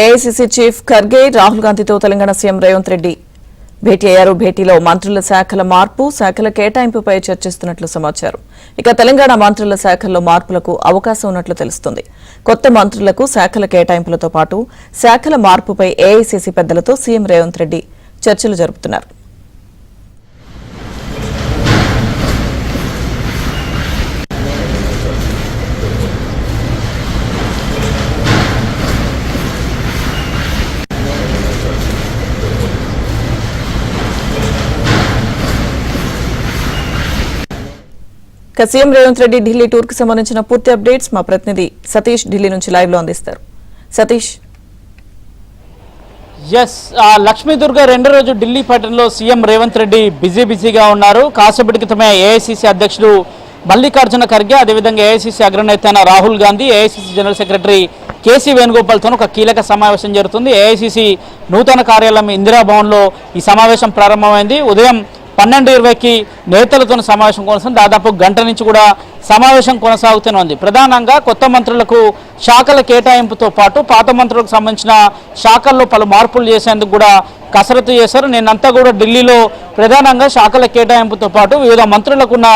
AICC chief Kharge Rahul గాంధీతో Telangana CM Revanth Reddy భేటీ అయ్యారు. భేటీలో మంత్రుల శాఖల మార్పు, శాఖల కేటాయింపుపై చర్చిస్తున్నట్లు సమాచారం. ఇక తెలంగాణ మంత్రుల శాఖల్లో మార్పులకు అవకాశం ఉన్నట్లు తెలుస్తోంది. కొత్త మంత్రులకు శాఖల కేటాయింపులతో పాటు శాఖల మార్పుపై ఏఐసీసీ పెద్దలతో సీఎం రేవంత్ రెడ్డి చర్చలు జరుపుతున్నారు. సీఎం రేవంత్ రెడ్డి ఢిల్లీ టూర్ కు సంబంధించిన పూర్తి అప్డేట్స్ మా ప్రతినిధి సతీష్ ఢిల్లీ నుంచి లైవ్ లో అందిస్తారు. సతీష్. లక్ష్మీదుర్గ రెండో రోజు ఢిల్లీ పర్యటనలో సీఎం రేవంత్ రెడ్డి బిజీగా ఉన్నారు. కాసేపటి క్రితమే ఏఐసీసీ అధ్యక్షుడు మల్లికార్జున ఖర్గే, అదేవిధంగా ఏఐసీసీ అగ్రనేత Rahul Gandhi, AICC general secretary KC వేణుగోపాల్తో ఒక కీలక సమావేశం జరుగుతుంది. ఏఐసీసీ నూతన కార్యాలయం ఇందిరాభవన్లో ఈ సమావేశం ప్రారంభమైంది. ఉదయం 12:20కి నేతలతో సమావేశం కొనసాగుతుంది. దాదాపు గంట నుంచి కూడా సమావేశం కొనసాగుతూనే ఉంది. ప్రధానంగా కొత్త మంత్రులకు శాఖల కేటాయింపుతో పాటు పాత మంత్రులకు సంబంధించిన శాఖల్లో పలు మార్పులు చేసేందుకు కూడా కసరత్తు చేశారు. నిన్నంతా కూడా ఢిల్లీలో ప్రధానంగా శాఖల కేటాయింపుతో పాటు వివిధ మంత్రులకున్న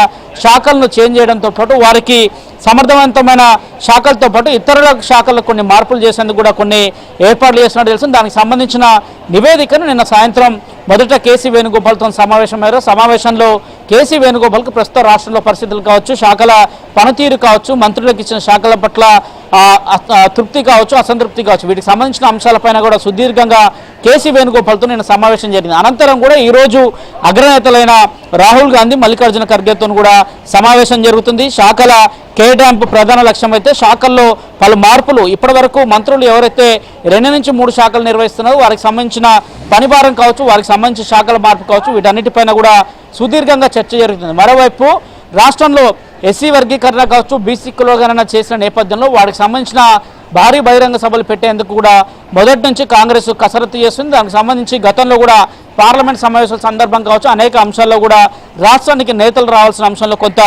శాఖలను చేంజ్ చేయడంతో పాటు వారికి సమర్థవంతమైన శాఖలతో పాటు ఇతరుల శాఖలకు కొన్ని మార్పులు చేసేందుకు కూడా కొన్ని ఏర్పాట్లు చేసినట్టు తెలుసు. దానికి సంబంధించిన నివేదికను నిన్న సాయంత్రం మొదట కేసీ వేణుగోపాల్తో సమావేశమయ్యారు. సమావేశంలో కేసీ వేణుగోపాల్కు ప్రస్తుత రాష్ట్రంలో పరిస్థితులు కావచ్చు, శాఖల పనితీరు కావచ్చు, మంత్రులకు ఇచ్చిన శాఖల పట్ల తృప్తి కావచ్చు, అసంతృప్తి కావచ్చు, వీటికి సంబంధించిన అంశాలపైన కూడా సుదీర్ఘంగా కేసీ వేణుగోపాల్తో నిన్న సమావేశం జరిగింది. అనంతరం కూడా ఈరోజు అగ్రనేతలైన రాహుల్ గాంధీ, మల్లికార్జున ఖర్గేతో కూడా సమావేశం జరుగుతుంది. శాఖల కేటాయింపు ప్రధాన లక్ష్యం అయితే శాఖల్లో పలు మార్పులు, ఇప్పటి వరకు మంత్రులు ఎవరైతే 2 నుంచి 3 శాఖలు నిర్వహిస్తున్నారో వారికి సంబంధించిన పనిభారం కావచ్చు, వారికి సంబంధించిన శాఖల మార్పు కావచ్చు, వీటన్నిటిపైన కూడా సుదీర్ఘంగా చర్చ జరుగుతుంది. మరోవైపు రాష్ట్రంలో ఎస్సీ వర్గీకరణ కావచ్చు, బీసీ కులగణన చేసిన నేపథ్యంలో వాటికి సంబంధించిన భారీ బహిరంగ సభలు పెట్టేందుకు కూడా మొదటి నుంచి కాంగ్రెస్ కసరత్తు చేస్తుంది. దానికి సంబంధించి గతంలో కూడా పార్లమెంట్ సమావేశాల సందర్భం కావచ్చు, అనేక అంశాల్లో కూడా రాష్ట్రానికి నేతలు రావాల్సిన అంశంలో కొంత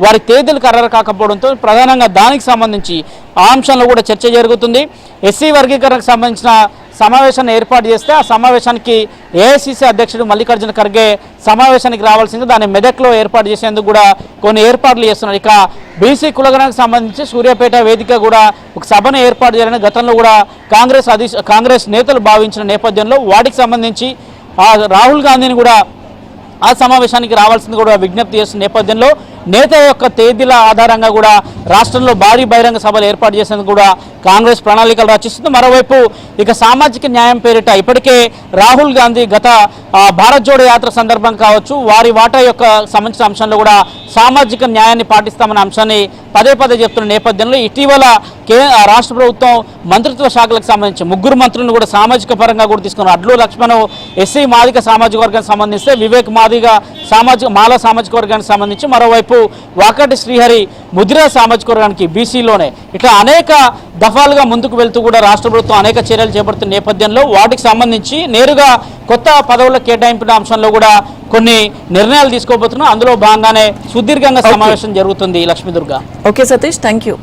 వారి తేదీలు ఖరారు కాకపోవడంతో ప్రధానంగా దానికి సంబంధించి ఆ అంశంలో కూడా చర్చ జరుగుతుంది. ఎస్సీ వర్గీకరణకు సంబంధించిన సమావేశాన్ని ఏర్పాటు చేస్తే ఆ సమావేశానికి ఏఐసీసీ అధ్యక్షుడు మల్లికార్జున ఖర్గే సమావేశానికి రావాల్సింది. దాన్ని మెదక్లో ఏర్పాటు చేసేందుకు కూడా కొన్ని ఏర్పాట్లు చేస్తున్నారు. ఇక బీసీ కులగణకు సంబంధించి సూర్యాపేట వేదిక కూడా ఒక సభను ఏర్పాటు చేయాలని గతంలో కూడా కాంగ్రెస్ నేతలు భావించిన నేపథ్యంలో వాటికి సంబంధించి రాహుల్ గాంధీని కూడా ఆ సమావేశానికి రావాల్సింది కూడా విజ్ఞప్తి చేస్తున్న నేపథ్యంలో నేత యొక్క తేదీల ఆధారంగా కూడా రాష్ట్రంలో భారీ బహిరంగ సభలు ఏర్పాటు చేసేందుకు కూడా కాంగ్రెస్ ప్రణాళికలు రచిస్తుంది. మరోవైపు ఇక సామాజిక న్యాయం పేరిట ఇప్పటికే రాహుల్ గాంధీ గత భారత్ జోడో యాత్ర సందర్భం కావచ్చు, వారి వాటా యొక్క సంబంధించిన అంశంలో కూడా సామాజిక న్యాయాన్ని పాటిస్తామనే అంశాన్ని పదే చెప్తున్న నేపథ్యంలో ఇటీవల రాష్ట్ర ప్రభుత్వం మంత్రిత్వ శాఖలకు సంబంధించి 3 మంత్రులను కూడా సామాజిక పరంగా కూడా తీసుకున్నారు. అడ్లు లక్ష్మణ్ ఎస్సీ మాదిక సామాజిక వర్గానికి సంబంధిస్తే, వివేక్ మాదిగా మాలా సామాజిక వర్గానికి సంబంధించి, మరోవైపు వాకటి శ్రీహరి ముదిరా సామాజిక వర్గానికి బీసీలోనే, ఇట్లా అనేక దఫాలుగా ముందుకు వెళ్తూ కూడా రాష్ట్ర ప్రభుత్వం అనేక చర్యలు చేపడుతున్న నేపథ్యంలో వాటికి సంబంధించి నేరుగా కొత్త పదవుల కేటాయింపుల అంశంలో కూడా కొన్ని నిర్ణయాలు తీసుకోబోతున్నాం. అందులో భాగంగానే సుదీర్ఘంగా సమావేశం జరుగుతుంది. Lakshmi Durga. Okay Satish, thank you.